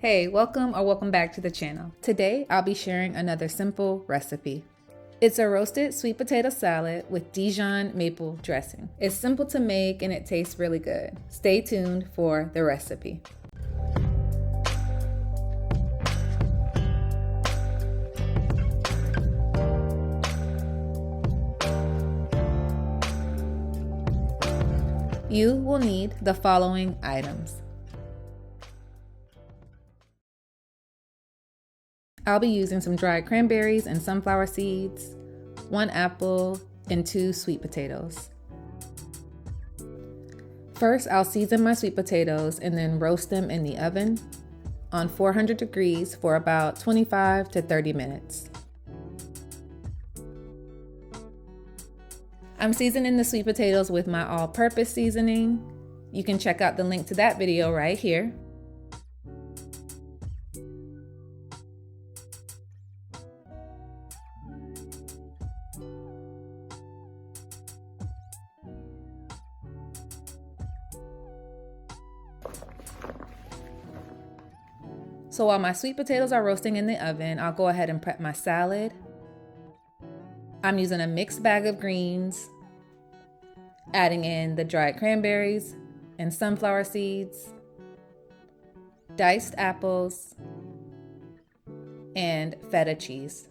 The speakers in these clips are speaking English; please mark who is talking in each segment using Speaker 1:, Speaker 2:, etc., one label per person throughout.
Speaker 1: Hey, welcome back to the channel. Today, I'll be sharing another simple recipe. It's a roasted sweet potato salad with Dijon maple dressing. It's simple to make and it tastes really good. Stay tuned for the recipe. You will need the following items. I'll be using some dried cranberries and sunflower seeds, 1 apple, and 2 sweet potatoes. First, I'll season my sweet potatoes and then roast them in the oven on 400 degrees for about 25 to 30 minutes. I'm seasoning the sweet potatoes with my all-purpose seasoning. You can check out the link to that video right here. So while my sweet potatoes are roasting in the oven, I'll go ahead and prep my salad. I'm using a mixed bag of greens, adding in the dried cranberries and sunflower seeds, diced apples, and feta cheese.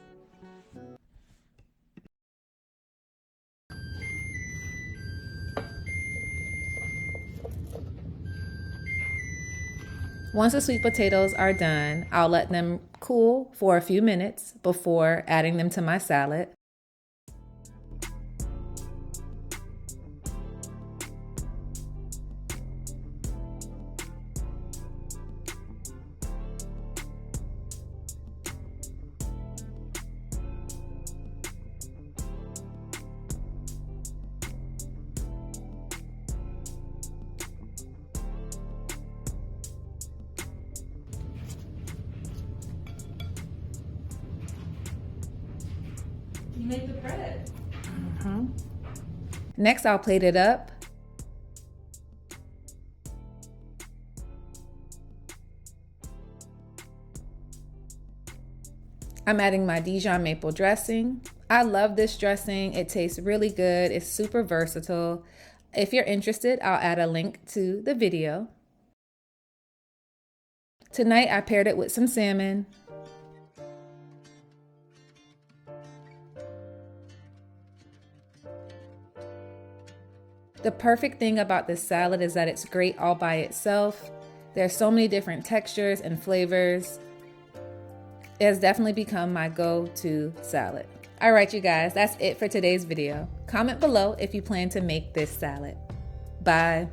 Speaker 1: Once the sweet potatoes are done, I'll let them cool for a few minutes before adding them to my salad.
Speaker 2: You make the bread.
Speaker 1: Next, I'll plate it up. I'm adding my Dijon maple dressing. I love this dressing. It tastes really good. It's super versatile. If you're interested, I'll add a link to the video. Tonight, I paired it with some salmon. The perfect thing about this salad is that it's great all by itself. There's so many different textures and flavors. It has definitely become my go-to salad. All right, you guys, that's it for today's video. Comment below if you plan to make this salad. Bye.